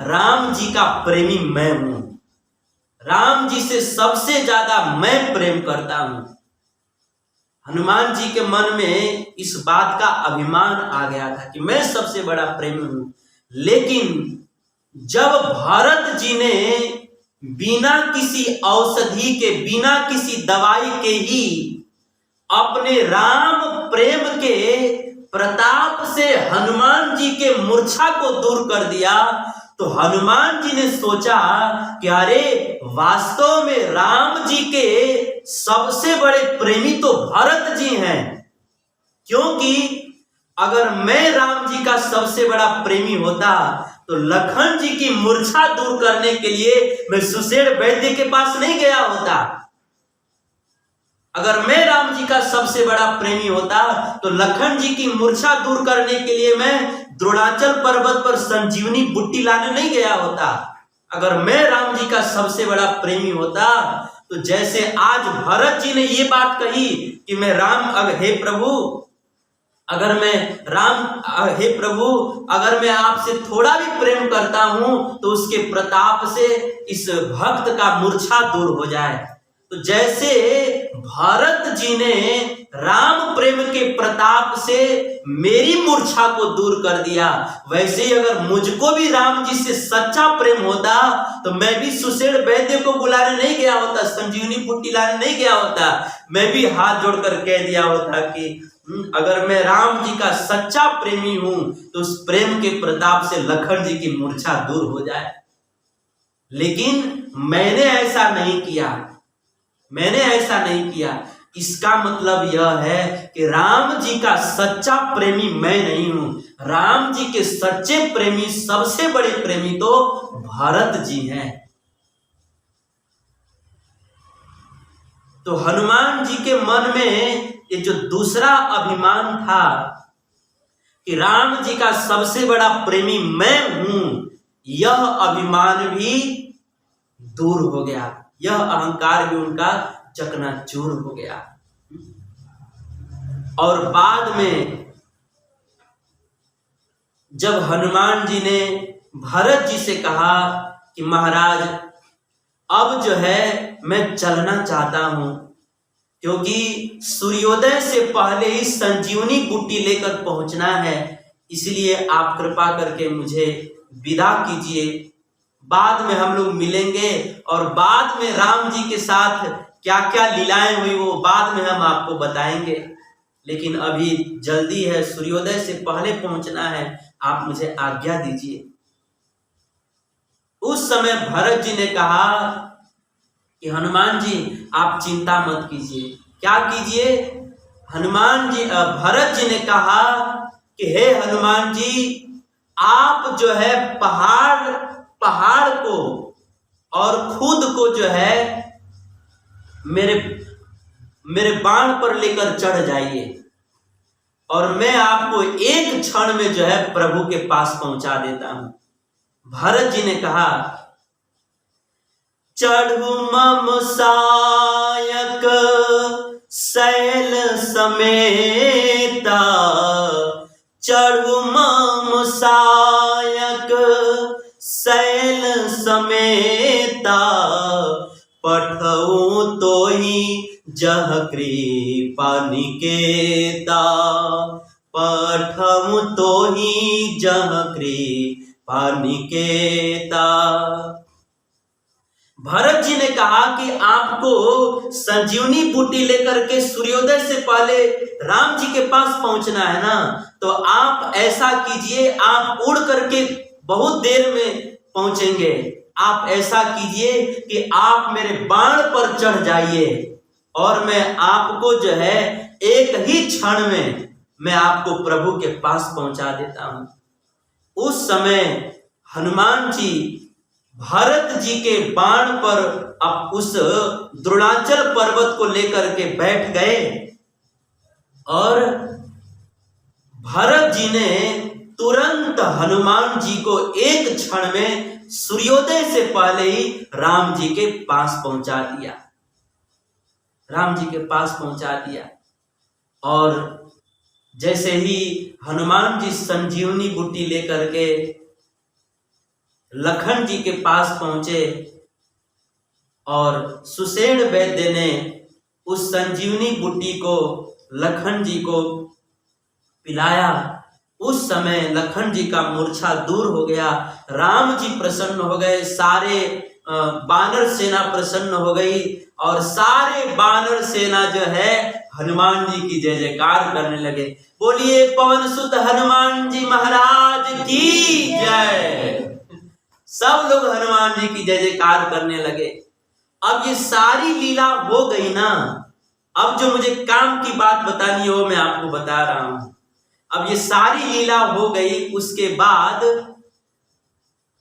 राम जी का प्रेमी मैं हूं। राम जी से सबसे ज्यादा मैं प्रेम करता हूं। हनुमान जी के मन में इस बात का अभिमान आ गया था कि मैं सबसे बड़ा प्रेमी हूं। लेकिन जब भरत जी ने बिना किसी औषधि के, बिना किसी दवाई के ही अपने राम प्रेम के प्रताप से हनुमान जी के मूर्छा को दूर कर दिया, तो हनुमान जी ने सोचा कि अरे वास्तव में राम जी के सबसे बड़े प्रेमी तो भरत जी हैं। क्योंकि अगर मैं राम जी का सबसे बड़ा प्रेमी होता तो लखन जी की मूर्छा दूर करने के लिए मैं सुषेण वैद्य के पास नहीं गया होता। अगर मैं राम जी का सबसे बड़ा प्रेमी होता तो लखन जी की मूर्छा दूर करने के लिए मैं द्रोणाचल पर्वत पर संजीवनी बूटी लाने नहीं गया होता। अगर मैं राम जी का सबसे बड़ा प्रेमी होता तो जैसे आज भरत जी ने ये बात कही कि मैं हे प्रभु अगर मैं आपसे थोड़ा भी प्रेम करता हूं तो उसके प्रताप से इस भक्त का मूर्छा दूर हो जाए। तो जैसे भरत जी ने राम प्रेम के प्रताप से मेरी मूर्छा को दूर कर दिया, वैसे ही अगर मुझको भी राम जी से सच्चा प्रेम होता तो मैं भी सुषेण वैद्य को बुलाने नहीं गया होता, संजीवनी बूटी लाने नहीं गया होता। मैं भी हाथ जोड़कर कह दिया होता कि अगर मैं राम जी का सच्चा प्रेमी हूं तो उस प्रेम के प्रताप से लखन जी की मूर्छा दूर हो जाए। लेकिन मैंने ऐसा नहीं किया। इसका मतलब यह है कि राम जी का सच्चा प्रेमी मैं नहीं हूं। राम जी के सच्चे प्रेमी, सबसे बड़े प्रेमी तो भरत जी हैं। तो हनुमान जी के मन में ये जो दूसरा अभिमान था कि राम जी का सबसे बड़ा प्रेमी मैं हूं, यह अभिमान भी दूर हो गया, यह अहंकार भी उनका चकनाचूर हो गया। और बाद में जब हनुमान जी ने भरत जी से कहा कि महाराज अब जो है मैं चलना चाहता हूं, क्योंकि सूर्योदय से पहले ही संजीवनी बूटी लेकर पहुंचना है, इसलिए आप कृपा करके मुझे विदा कीजिए। बाद में हम लोग मिलेंगे और बाद में राम जी के साथ क्या क्या लीलाएं हुई वो बाद में हम आपको बताएंगे। लेकिन अभी जल्दी है, सूर्योदय से पहले पहुंचना है, आप मुझे आज्ञा दीजिए। उस समय भरत जी ने कहा कि हनुमान जी आप चिंता मत कीजिए। क्या कीजिए? भरत जी ने कहा कि हे हनुमान जी, आप जो है पहाड़ को और खुद को जो है मेरे बाण पर लेकर चढ़ जाइए और मैं आपको एक क्षण में जो है प्रभु के पास पहुंचा देता हूं। भरत जी ने कहा चढ़ू मम सायक शैल समेता, चढ़ू मम सायक शैल समेता, पठऊ तो ही जह कृपा निकेता, पठऊ तो ही जह कृपा निकेता। भरत जी ने कहा कि आपको संजीवनी बूटी लेकर के सूर्योदय से पहले राम जी के पास पहुंचना है ना, तो आप ऐसा कीजिए, आप उड़ करके बहुत देर में पहुंचेंगे। आप ऐसा कीजिए कि आप मेरे बाण पर चढ़ जाइए और मैं आपको जो है एक ही क्षण में मैं आपको प्रभु के पास पहुंचा देता हूं। उस समय हनुमान जी भरत जी के बाण पर अब उस द्रोणाचल पर्वत को लेकर के बैठ गए और भरत जी ने तुरंत हनुमान जी को एक क्षण में सूर्योदय से पहले ही राम जी के पास पहुंचा दिया, राम जी के पास पहुंचा दिया। और जैसे ही हनुमान जी संजीवनी बूटी लेकर के लखन जी के पास पहुंचे और सुषेण वैद्य ने उस संजीवनी बूटी को लखन जी को पिलाया। उस समय लखन जी का मूर्छा दूर हो गया, राम जी प्रसन्न हो गए, सारे बानर सेना प्रसन्न हो गई और सारे बानर सेना जो है हनुमान जी की जय जयकार करने लगे। बोलिए पवन सुत हनुमान जी महाराज की जय। सब लोग हनुमान जी की जय जयकार करने लगे। अब ये सारी लीला हो गई ना, अब जो मुझे काम की बात बतानी है वो मैं आपको बता रहा हूं। अब ये सारी लीला हो गई, उसके बाद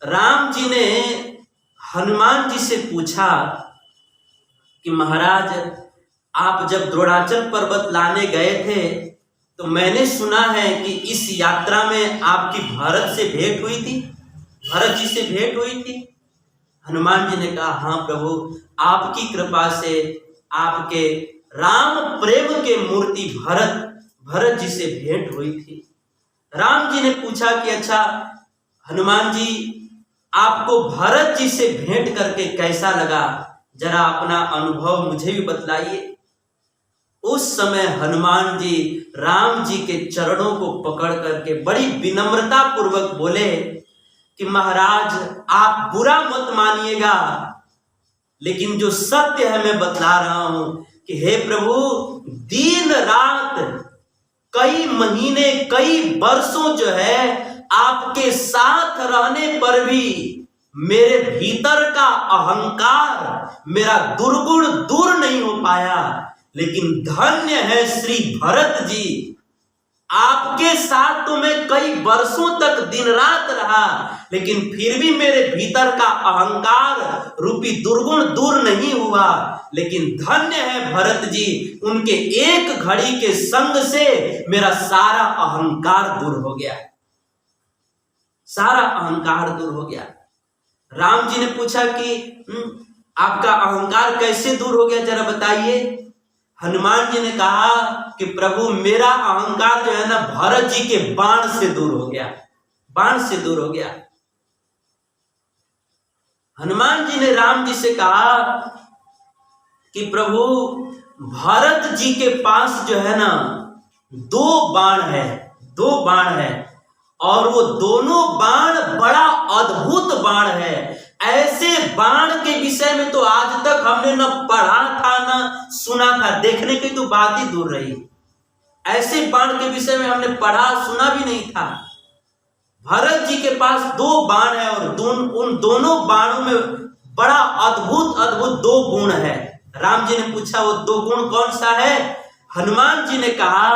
राम जी ने हनुमान जी से पूछा कि महाराज आप जब द्रोणाचल पर्वत लाने गए थे तो मैंने सुना है कि इस यात्रा में आपकी भरत से भेंट हुई थी, भरत जी से भेंट हुई थी। हनुमान जी ने कहा हाँ प्रभु, आपकी कृपा से आपके राम प्रेम के मूर्ति भरत जी से भेंट हुई थी। राम जी ने पूछा कि अच्छा हनुमान जी आपको भरत जी से भेंट करके कैसा लगा, जरा अपना अनुभव मुझे भी बतलाइए। उस समय हनुमान जी राम जी के चरणों को पकड़ करके बड़ी विनम्रता पूर्वक बोले कि महाराज आप बुरा मत मानिएगा, लेकिन जो सत्य है मैं बतला रहा हूं कि हे प्रभु, दिन रात कई महीने कई वर्षों जो है आपके साथ रहने पर भी मेरे भीतर का अहंकार, मेरा दुर्गुण दूर नहीं हो पाया। लेकिन धन्य है श्री भरत जी, आपके साथ तो मैं कई वर्षों तक दिन रात रहा, लेकिन फिर भी मेरे भीतर का अहंकार रूपी दुर्गुण दूर नहीं हुआ। लेकिन धन्य है भरत जी, उनके एक घड़ी के संग से मेरा सारा अहंकार दूर हो गया, सारा अहंकार दूर हो गया। राम जी ने पूछा कि आपका अहंकार कैसे दूर हो गया, जरा बताइए। हनुमान जी ने कहा कि प्रभु मेरा अहंकार जो है ना भरत जी के बाण से दूर हो गया, बाण से दूर हो गया। हनुमान जी ने राम जी से कहा कि प्रभु भरत जी के पास जो है ना दो बाण है और वो दोनों बाण बड़ा अद्भुत बाण है। ऐसे बाण के विषय में तो आज तक हमने न पढ़ा था न सुना था, देखने की तो बात ही दूर रही। ऐसे बाण के विषय में हमने पढ़ा सुना भी नहीं था। भरत जी के पास दो बाण है और उन दोनों बाणों में बड़ा अद्भुत अद्भुत दो गुण है। राम जी ने पूछा वो दो गुण कौन सा है। हनुमान जी ने कहा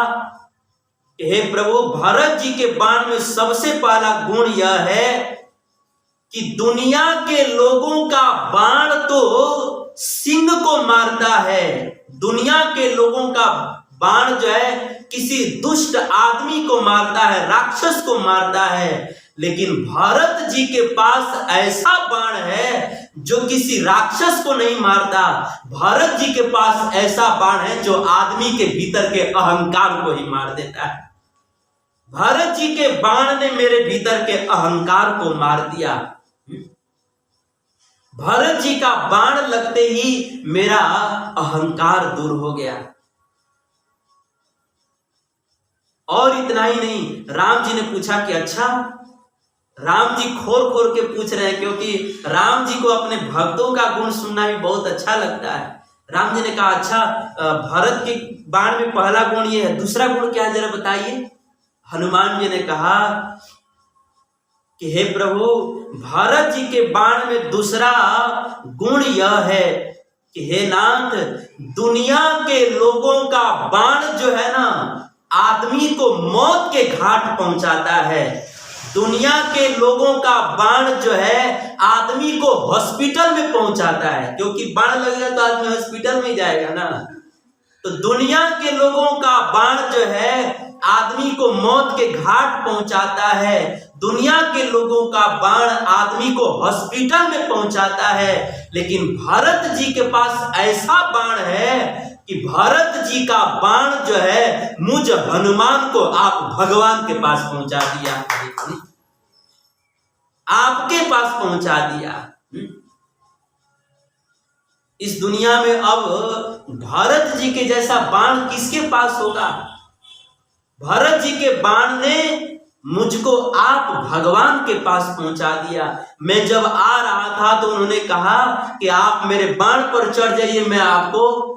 हे प्रभु, भरत जी के बाण में सबसे पहला गुण यह है कि दुनिया के लोगों का बाण तो सिंह को मारता है, दुनिया के लोगों का बाण जो है किसी दुष्ट आदमी को मारता है, राक्षस को मारता है। लेकिन भरत जी के पास ऐसा बाण है जो किसी राक्षस को नहीं मारता। भरत जी के पास ऐसा बाण है जो आदमी के भीतर के अहंकार को ही मार देता है। भरत जी के बाण ने मेरे भीतर के अहंकार को मार दिया। भरत जी का बाण लगते ही मेरा अहंकार दूर हो गया। और इतना ही नहीं, राम जी ने पूछा कि अच्छा, राम जी खोल खोल के पूछ रहे हैं क्योंकि राम जी को अपने भक्तों का गुण सुनना भी बहुत अच्छा लगता है। राम जी ने कहा अच्छा, भरत के बाण में पहला गुण ये है, दूसरा गुण क्या है जरा बताइए। हनुमान जी ने कहा कि हे प्रभु, भरत जी के बाण में दूसरा गुण यह है कि हे नाथ, दुनिया के लोगों का बाण जो है ना आदमी को मौत के घाट पहुंचाता है। दुनिया के लोगों का बाण जो है आदमी को हॉस्पिटल में पहुंचाता है, क्योंकि बाण लगेगा तो आदमी हॉस्पिटल में जाएगा ना। तो दुनिया के लोगों का बाण जो है आदमी को मौत के घाट पहुंचाता है, दुनिया के लोगों का बाण आदमी को हॉस्पिटल में पहुंचाता है। लेकिन भरत जी के पास ऐसा बाण है कि भरत जी का बाण जो है मुझ हनुमान को आप भगवान के पास पहुंचा दिया। आपके पास पहुंचा दिया। इस दुनिया में अब भरत जी के जैसा बाण किसके पास होगा? भरत जी के बाण ने मुझको आप भगवान के पास पहुंचा दिया। मैं जब आ रहा था तो उन्होंने कहा कि आप मेरे बाण पर चढ़ जाइए, मैं आपको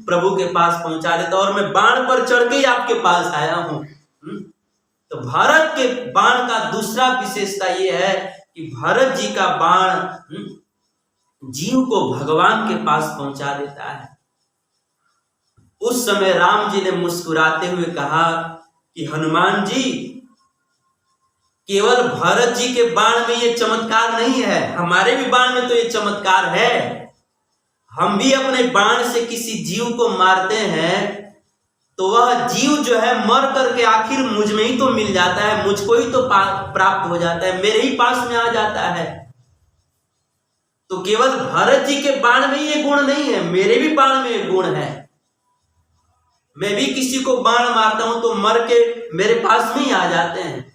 प्रभु के पास पहुंचा देता, और मैं बाण पर चढ़ के ही आपके पास आया हूं। तो भरत के बाण का दूसरा विशेषता यह है कि भरत जी का बाण जीव को भगवान के पास पहुंचा देता है। उस समय राम जी ने मुस्कुराते हुए कहा कि हनुमान जी, केवल भरत जी के बाण में ये चमत्कार नहीं है, हमारे भी बाण में तो ये चमत्कार है। हम भी अपने बाण से किसी जीव को मारते हैं तो वह जीव जो है मर करके आखिर मुझ में ही तो मिल जाता है, मुझको ही तो प्राप्त हो जाता है, मेरे ही पास में आ जाता है। तो केवल भरत जी के बाण में ये गुण नहीं है, मेरे भी बाण में ये गुण है। मैं भी किसी को बाण मारता हूं तो मर के मेरे पास में ही आ जाते हैं।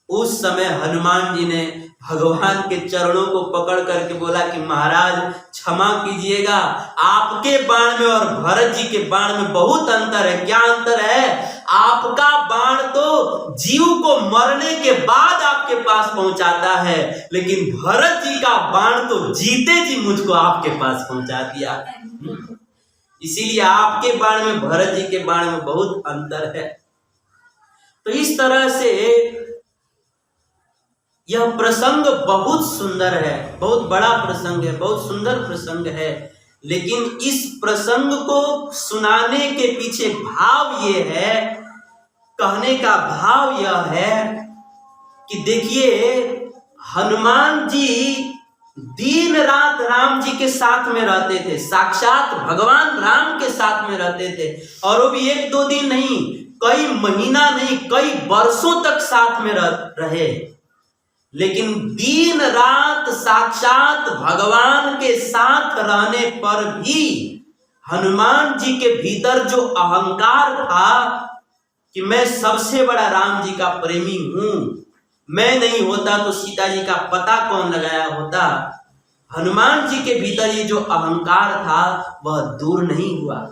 उस समय हनुमान जी ने भगवान के चरणों को पकड़ करके बोला कि महाराज क्षमा कीजिएगा, आपके बाण में और भरत जी के बाण में बहुत अंतर है। क्या अंतर है? आपका बाण तो जीव को मरने के बाद आपके पास पहुंचाता है, लेकिन भरत जी का बाण तो जीते जी मुझको आपके पास पहुंचा दिया। इसीलिए आपके बाण में भरत जी के बाण में बहुत अंतर है। तो इस तरह से यह प्रसंग बहुत सुंदर है, बहुत बड़ा प्रसंग है, बहुत सुंदर प्रसंग है। लेकिन इस प्रसंग को सुनाने के पीछे भाव ये है, कहने का भाव यह है कि देखिए, हनुमान जी दिन रात राम जी के साथ में रहते थे, साक्षात भगवान राम के साथ में रहते थे, और वो भी एक दो दिन नहीं, कई महीना नहीं, कई वर्षों तक साथ में रहे। लेकिन दिन रात साक्षात भगवान के साथ रहने पर भी हनुमान जी के भीतर जो अहंकार था कि मैं सबसे बड़ा राम जी का प्रेमी हूं, मैं नहीं होता तो सीता जी का पता कौन लगाया होता, हनुमान जी के भीतर ये जो अहंकार था वह दूर नहीं हुआ।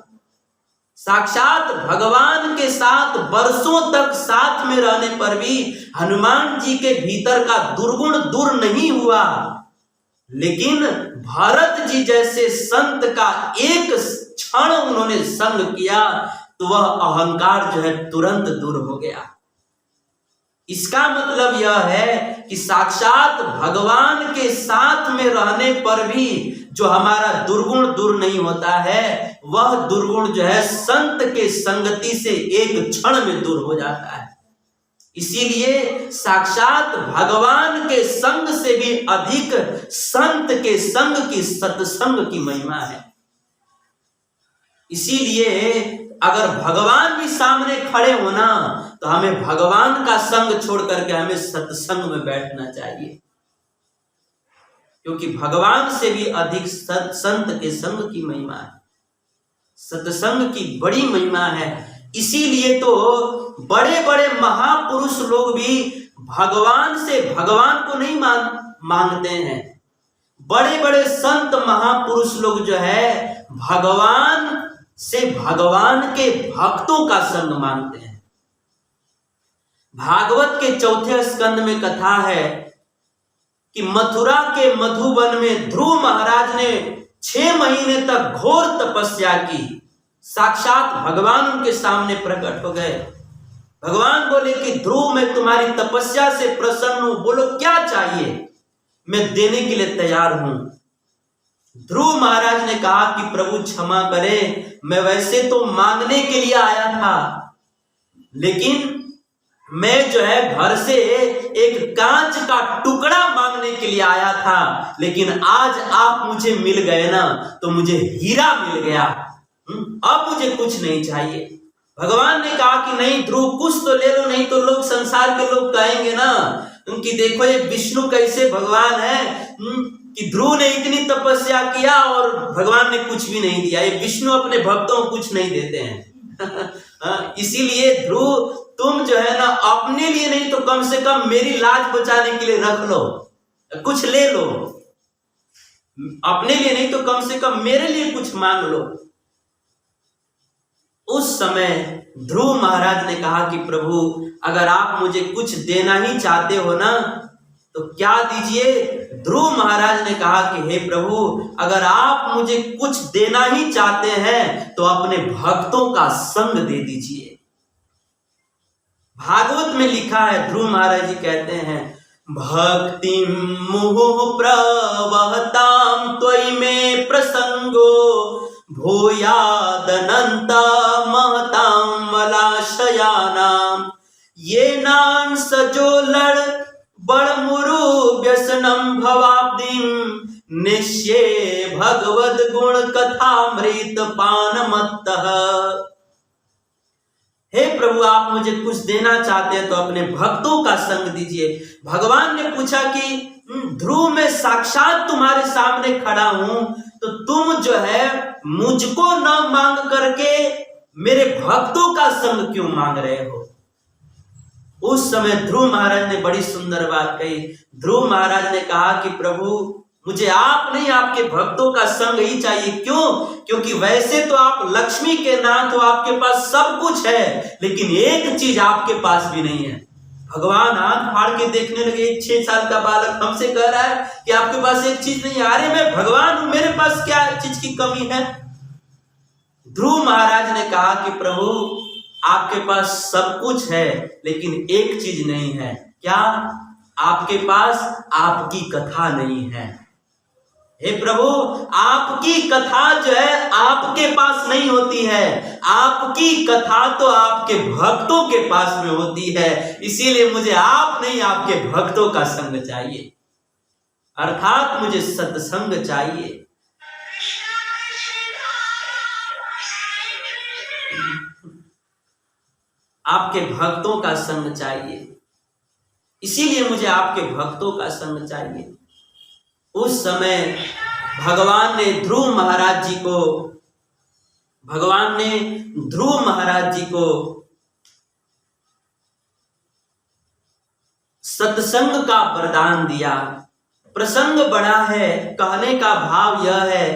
साक्षात भगवान के साथ वर्षों तक साथ में रहने पर भी हनुमान जी के भीतर का दुर्गुण दूर नहीं हुआ। लेकिन भरत जी जैसे संत का एक क्षण उन्होंने संग किया तो वह अहंकार जो है तुरंत दूर हो गया। इसका मतलब यह है कि साक्षात भगवान के साथ में रहने पर भी जो हमारा दुर्गुण दूर नहीं होता है, वह दुर्गुण जो है संत के संगति से एक क्षण में दूर हो जाता है। इसीलिए साक्षात भगवान के संग से भी अधिक संत के संग की, सत्संग की महिमा है। इसीलिए अगर भगवान भी सामने खड़े हो ना, तो हमें भगवान का संग छोड़ करके हमें सत्संग में बैठना चाहिए, क्योंकि भगवान से भी अधिक संत के संग की महिमा है, सत्संग की बड़ी महिमा है। इसीलिए तो बड़े बड़े महापुरुष लोग भी भगवान से भगवान को नहीं मांगते हैं। बड़े बड़े संत महापुरुष लोग जो है भगवान से भगवान के भक्तों का संग मांगते हैं। भागवत के चौथे स्कंद में कथा है कि मथुरा के मधुवन में ध्रुव महाराज ने 6 महीने तक घोर तपस्या की। साक्षात भगवान उनके सामने प्रकट हो गए। भगवान बोले कि ध्रुव, मैं तुम्हारी तपस्या से प्रसन्न हूं, बोलो क्या चाहिए, मैं देने के लिए तैयार हूं। ध्रुव महाराज ने कहा कि प्रभु क्षमा करें, मैं वैसे तो मांगने के लिए आया था, लेकिन मैं जो है घर से एक कांच का टुकड़ा मांगने के लिए आया था, लेकिन आज आप मुझे मिल गए ना, तो मुझे हीरा मिल गया, अब मुझे कुछ नहीं चाहिए। भगवान ने कहा कि नहीं ध्रुव, कुछ तो ले लो, नहीं तो लोग, संसार के लोग कहेंगे ना कि देखो ये विष्णु कैसे भगवान है कि ध्रुव ने इतनी तपस्या किया और भगवान ने कुछ भी नहीं दिया। ये विष्णु अपने भक्तों को कुछ नहीं देते हैं। इसीलिए ध्रुव, तुम जो है ना अपने लिए नहीं तो कम से कम मेरी लाज बचाने के लिए रख लो, कुछ ले लो, अपने लिए नहीं तो कम से कम मेरे लिए कुछ मांग लो। उस समय ध्रुव महाराज ने कहा कि प्रभु अगर आप मुझे कुछ देना ही चाहते हो ना तो क्या दीजिए। ध्रुव महाराज ने कहा कि हे प्रभु अगर आप मुझे कुछ देना ही चाहते हैं तो अपने भक्तों का संग दे दीजिए। भागवत में लिखा है, ध्रुव महाराज जी कहते हैं, भक्ति मुहुः प्रवहतां त्वयि मे प्रसंगो भूयादनंत महतां मलाशयानां येनां सजोलड़ बड़मुरु व्यसनम भवाब्दिं निश्ये भगवद गुण कथामृत पानमत्तः। हे प्रभु आप मुझे कुछ देना चाहते हैं तो अपने भक्तों का संग दीजिए। भगवान ने पूछा कि ध्रुव मैं साक्षात तुम्हारे सामने खड़ा हूं तो तुम जो है मुझको न मांग करके मेरे भक्तों का संग क्यों मांग रहे हो। उस समय ध्रुव महाराज ने बड़ी सुंदर बात कही। ध्रुव महाराज ने कहा कि प्रभु मुझे आप नहीं आपके भक्तों का संग ही चाहिए। क्यों? क्योंकि वैसे तो आप लक्ष्मी के नाथ हो, आपके पास सब कुछ है, लेकिन एक चीज आपके पास भी नहीं है। भगवान आंख फाड़ के देखने लगे। 6 साल का बालक हमसे कह रहा है कि आपके पास एक चीज नहीं है। अरे मैं भगवान हूं, मेरे पास क्या चीज की कमी है। ध्रुव महाराज ने कहा कि प्रभु आपके पास सब कुछ है लेकिन एक चीज नहीं है। क्या? आपके पास आपकी कथा नहीं है। हे प्रभु आपकी कथा जो है आपके पास नहीं होती है, आपकी कथा तो आपके भक्तों के पास में होती है। इसीलिए मुझे आप नहीं आपके भक्तों का संग चाहिए, अर्थात मुझे सत्संग चाहिए। आपके भक्तों का संग चाहिए, इसीलिए मुझे आपके भक्तों का संग चाहिए। उस समय भगवान ने ध्रुव महाराज जी को सत्संग का वरदान दिया। प्रसंग बड़ा है, कहने का भाव यह है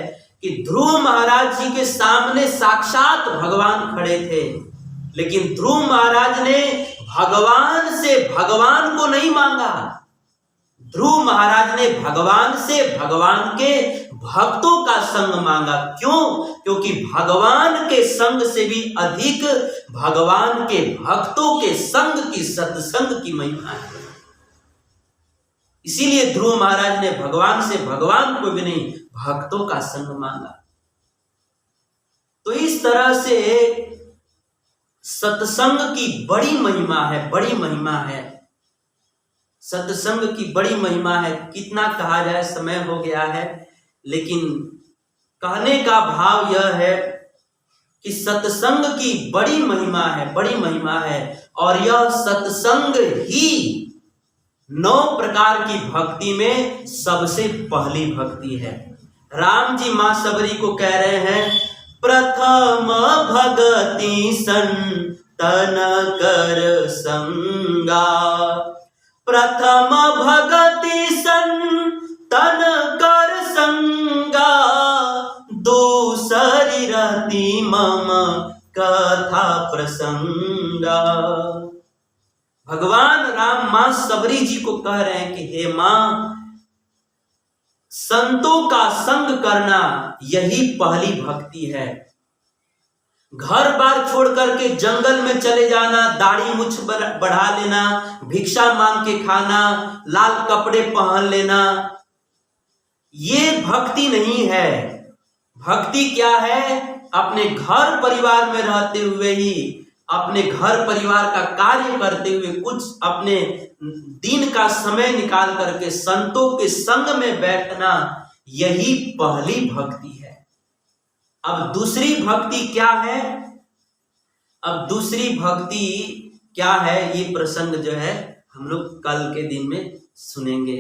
कि ध्रुव महाराज जी के सामने साक्षात भगवान खड़े थे, लेकिन ध्रुव महाराज ने भगवान से भगवान को नहीं मांगा। ध्रुव महाराज ने भगवान से भगवान के भक्तों का संग मांगा। क्यों? क्योंकि भगवान के संग से भी अधिक भगवान के भक्तों के संग की, सत्संग की महिमा है। इसीलिए ध्रुव महाराज ने भगवान से भगवान को भी नहीं, भक्तों का संग मांगा। तो इस तरह से सत्संग की बड़ी महिमा है, बड़ी महिमा है। सत्संग की बड़ी महिमा है। कितना कहा जाए, समय हो गया है, लेकिन कहने का भाव यह है कि सत्संग की बड़ी महिमा है, बड़ी महिमा है। और यह सत्संग ही 9 प्रकार की भक्ति में सबसे पहली भक्ति है। राम जी मां सबरी को कह रहे हैं, प्रथम भगति संतन कर संगा, प्रथम भगति संतन कर संगा, दूसरी रति मम कथा प्रसंगा। भगवान राम मां सबरी जी को कह रहे हैं कि हे मां, संतों का संग करना यही पहली भक्ति है। घर बार छोड़ करके जंगल में चले जाना, दाढ़ी मुछ बढ़ा लेना, भिक्षा मांग के खाना, लाल कपड़े पहन लेना, ये भक्ति नहीं है। भक्ति क्या है? अपने घर परिवार में रहते हुए ही, अपने घर परिवार का कार्य करते हुए, कुछ अपने दिन का समय निकाल करके संतों के संग में बैठना, यही पहली भक्ति है। अब दूसरी भक्ति क्या है? अब दूसरी भक्ति क्या है, ये प्रसंग जो है हम लोग कल के दिन में सुनेंगे।